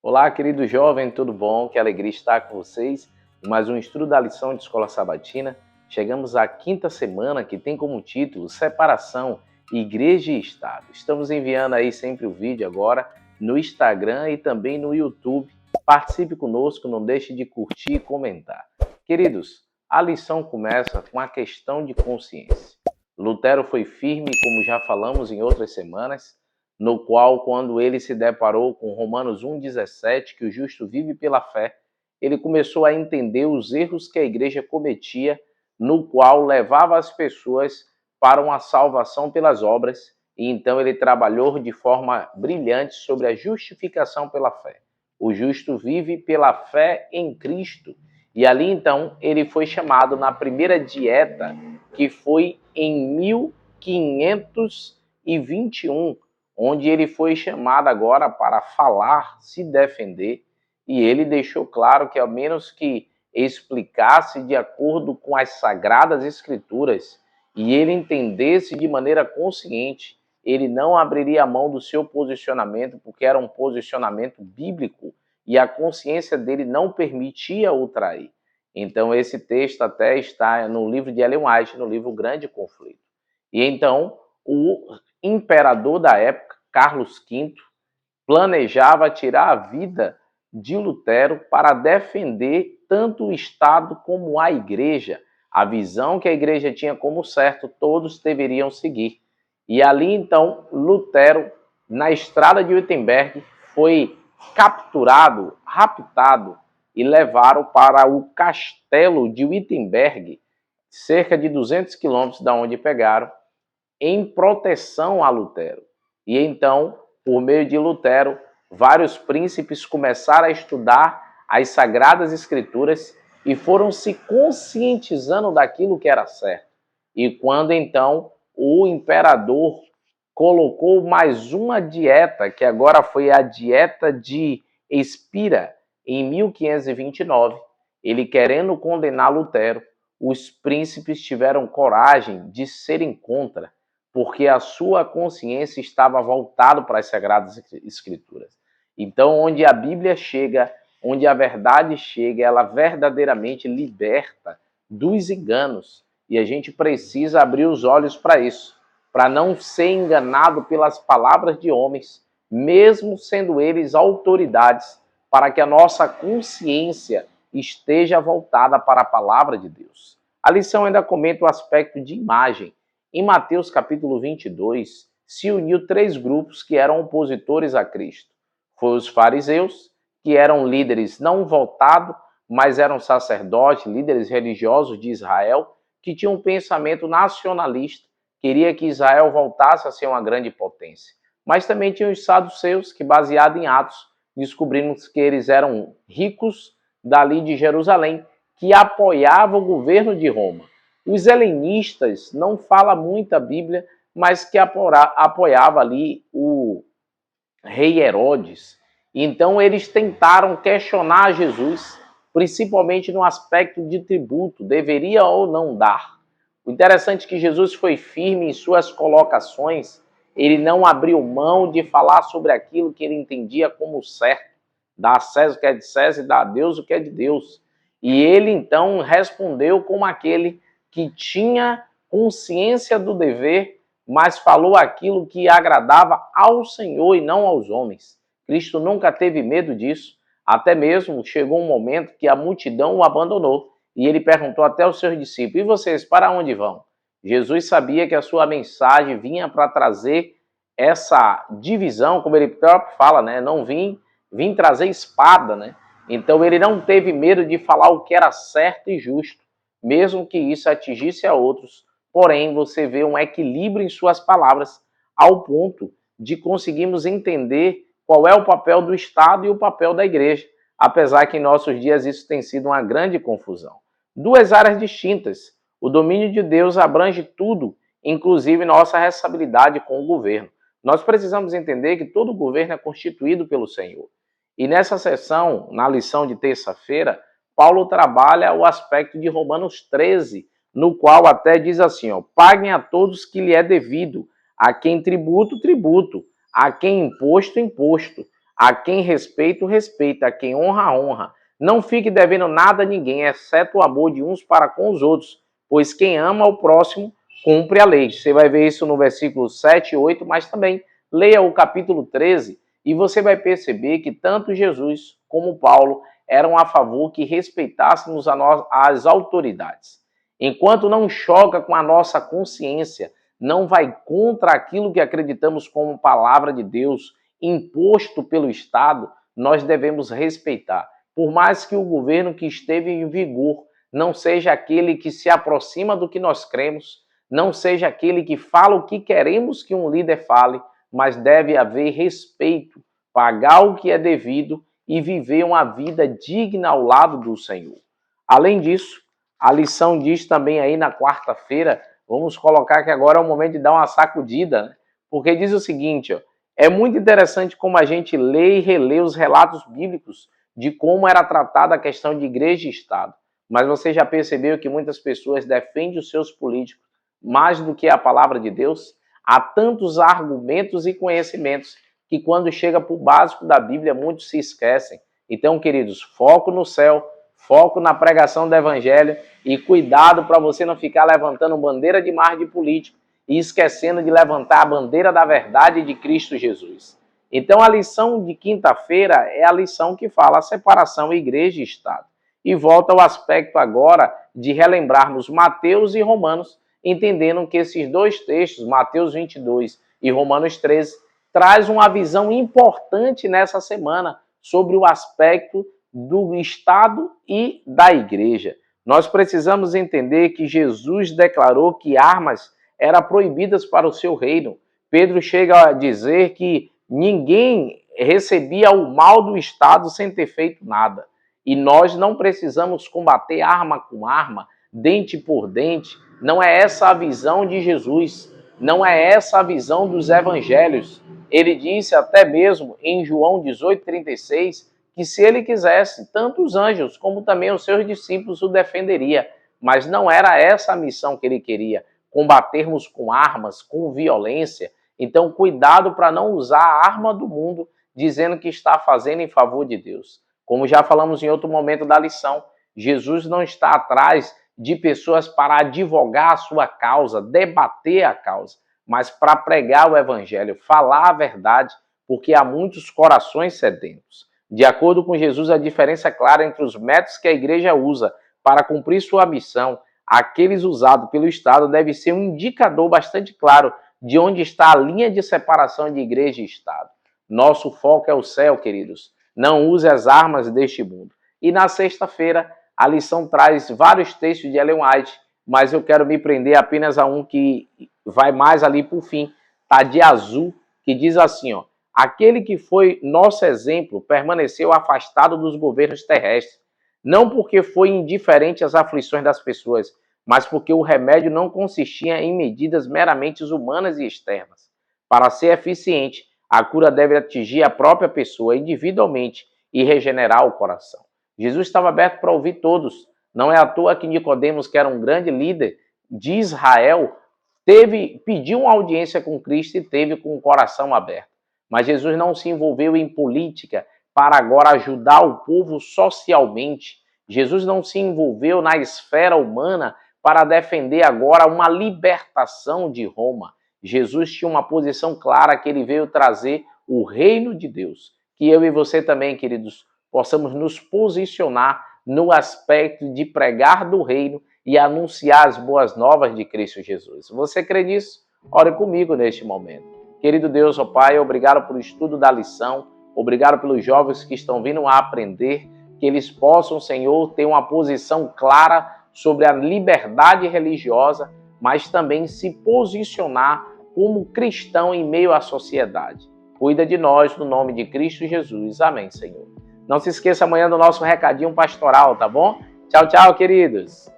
Olá, querido jovem, tudo bom? Que alegria estar com vocês em mais um estudo da lição de Escola Sabatina. Chegamos à quinta semana que tem como título Separação, Igreja e Estado. Estamos enviando aí sempre o vídeo agora no Instagram e também no YouTube. Participe conosco, não deixe de curtir e comentar. Queridos, a lição começa com a questão de consciência. Lutero foi firme, como já falamos em outras semanas, no qual, quando ele se deparou com Romanos 1,17, que o justo vive pela fé, ele começou a entender os erros que a igreja cometia, no qual levava as pessoas para uma salvação pelas obras, e então ele trabalhou de forma brilhante sobre a justificação pela fé. O justo vive pela fé em Cristo. E ali, então, ele foi chamado na primeira dieta, que foi em 1521, onde ele foi chamado agora para falar, se defender, e ele deixou claro que, ao menos que explicasse de acordo com as Sagradas Escrituras e ele entendesse de maneira consciente, ele não abriria a mão do seu posicionamento, porque era um posicionamento bíblico e a consciência dele não permitia o trair. Então, esse texto até está no livro de Ellen White, no livro Grande Conflito. E então, o imperador da época, Carlos V, planejava tirar a vida de Lutero para defender tanto o Estado como a Igreja. A visão que a Igreja tinha como certo, todos deveriam seguir. E ali, então, Lutero, na estrada de Wittenberg, foi capturado, raptado e levaram para o castelo de Wittenberg, cerca de 200 quilômetros da onde pegaram, em proteção a Lutero. E então, por meio de Lutero, vários príncipes começaram a estudar as Sagradas Escrituras e foram se conscientizando daquilo que era certo. E quando então o imperador colocou mais uma dieta, que agora foi a dieta de Espira, em 1529, ele querendo condenar Lutero, os príncipes tiveram coragem de serem contra, porque a sua consciência estava voltada para as Sagradas Escrituras. Então, onde a Bíblia chega, onde a verdade chega, ela verdadeiramente liberta dos enganos. E a gente precisa abrir os olhos para isso, para não ser enganado pelas palavras de homens, mesmo sendo eles autoridades, para que a nossa consciência esteja voltada para a palavra de Deus. A lição ainda comenta o aspecto de imagem. Em Mateus capítulo 22, se uniu 3 grupos que eram opositores a Cristo. Foi os fariseus, que eram líderes não voltados, mas eram sacerdotes, líderes religiosos de Israel, que tinham um pensamento nacionalista, queria que Israel voltasse a ser uma grande potência. Mas também tinha os saduceus, que, baseado em Atos, descobrimos que eles eram ricos dali de Jerusalém, que apoiavam o governo de Roma. Os helenistas, não fala muito a Bíblia, mas que apoiava ali o rei Herodes. Então eles tentaram questionar Jesus, principalmente no aspecto de tributo, deveria ou não dar. O interessante é que Jesus foi firme em suas colocações, ele não abriu mão de falar sobre aquilo que ele entendia como certo, dá a César o que é de César e dá a Deus o que é de Deus. E ele então respondeu como aquele que tinha consciência do dever, mas falou aquilo que agradava ao Senhor e não aos homens. Cristo nunca teve medo disso, até mesmo chegou um momento que a multidão o abandonou, e ele perguntou até aos seus discípulos, e vocês, para onde vão? Jesus sabia que a sua mensagem vinha para trazer essa divisão, como ele próprio fala, né? Não vim trazer espada, né? Então ele não teve medo de falar o que era certo e justo, mesmo que isso atingisse a outros. Porém, você vê um equilíbrio em suas palavras, ao ponto de conseguirmos entender qual é o papel do Estado e o papel da Igreja, apesar que em nossos dias isso tem sido uma grande confusão. 2 áreas distintas. O domínio de Deus abrange tudo, inclusive nossa responsabilidade com o governo. Nós precisamos entender que todo governo é constituído pelo Senhor. E nessa sessão, na lição de terça-feira, Paulo trabalha o aspecto de Romanos 13, no qual até diz assim, paguem a todos que lhe é devido, a quem tributo, tributo, a quem imposto, imposto, A quem respeito, respeita. A quem honra, honra. Não fique devendo nada a ninguém, exceto o amor de uns para com os outros, pois quem ama o próximo cumpre a lei. Você vai ver isso no versículo 7 e 8, mas também leia o capítulo 13 e você vai perceber que tanto Jesus como Paulo eram a favor que respeitássemos as autoridades. Enquanto não choca com a nossa consciência, não vai contra aquilo que acreditamos como palavra de Deus, imposto pelo Estado, nós devemos respeitar. Por mais que o governo que esteve em vigor não seja aquele que se aproxima do que nós cremos, não seja aquele que fala o que queremos que um líder fale, mas deve haver respeito, pagar o que é devido e viver uma vida digna ao lado do Senhor. Além disso, a lição diz também aí na quarta-feira, vamos colocar que agora é o momento de dar uma sacudida, né? Porque diz o seguinte, ó, é muito interessante como a gente lê e relê os relatos bíblicos de como era tratada a questão de igreja e Estado. Mas você já percebeu que muitas pessoas defendem os seus políticos mais do que a palavra de Deus? Há tantos argumentos e conhecimentos que quando chega para o básico da Bíblia, muitos se esquecem. Então, queridos, foco no céu, foco na pregação do Evangelho e cuidado para você não ficar levantando bandeira de mar de político e esquecendo de levantar a bandeira da verdade de Cristo Jesus. Então, a lição de quinta-feira é a lição que fala a separação igreja e Estado. E volta ao aspecto agora de relembrarmos Mateus e Romanos, entendendo que esses dois textos, Mateus 22 e Romanos 13, traz uma visão importante nessa semana sobre o aspecto do Estado e da igreja. Nós precisamos entender que Jesus declarou que armas eram proibidas para o seu reino. Pedro chega a dizer que ninguém recebia o mal do Estado sem ter feito nada. E nós não precisamos combater arma com arma, dente por dente. Não é essa a visão de Jesus. Não é essa a visão dos evangelhos. Ele disse até mesmo em João 18,36 que se ele quisesse, tanto os anjos como também os seus discípulos o defenderia. Mas não era essa a missão que ele queria, combatermos com armas, com violência. Então, cuidado para não usar a arma do mundo dizendo que está fazendo em favor de Deus. Como já falamos em outro momento da lição, Jesus não está atrás de pessoas para advogar a sua causa, debater a causa, mas para pregar o evangelho, falar a verdade, porque há muitos corações sedentos. De acordo com Jesus, a diferença é clara entre os métodos que a igreja usa para cumprir sua missão. Aqueles usados pelo Estado deve ser um indicador bastante claro de onde está a linha de separação de igreja e Estado. Nosso foco é o céu, queridos. Não use as armas deste mundo. E na sexta-feira, a lição traz vários textos de Ellen White, mas eu quero me prender apenas a um que vai mais ali para o fim, tá de azul, que diz assim, ó: aquele que foi nosso exemplo permaneceu afastado dos governos terrestres, não porque foi indiferente às aflições das pessoas, mas porque o remédio não consistia em medidas meramente humanas e externas. Para ser eficiente, a cura deve atingir a própria pessoa individualmente e regenerar o coração. Jesus estava aberto para ouvir todos. Não é à toa que Nicodemos, que era um grande líder de Israel, pediu uma audiência com Cristo e teve com o coração aberto. Mas Jesus não se envolveu em política para agora ajudar o povo socialmente. Jesus não se envolveu na esfera humana para defender agora uma libertação de Roma. Jesus tinha uma posição clara que ele veio trazer o reino de Deus. Que eu e você também, queridos, possamos nos posicionar no aspecto de pregar do reino e anunciar as boas novas de Cristo Jesus. Você crê nisso? Ore comigo neste momento. Querido Deus, ó Pai, obrigado pelo estudo da lição, obrigado pelos jovens que estão vindo a aprender, que eles possam, Senhor, ter uma posição clara sobre a liberdade religiosa, mas também se posicionar como cristão em meio à sociedade. Cuida de nós, no nome de Cristo Jesus. Amém, Senhor. Não se esqueça amanhã do nosso recadinho pastoral, tá bom? Tchau, tchau, queridos.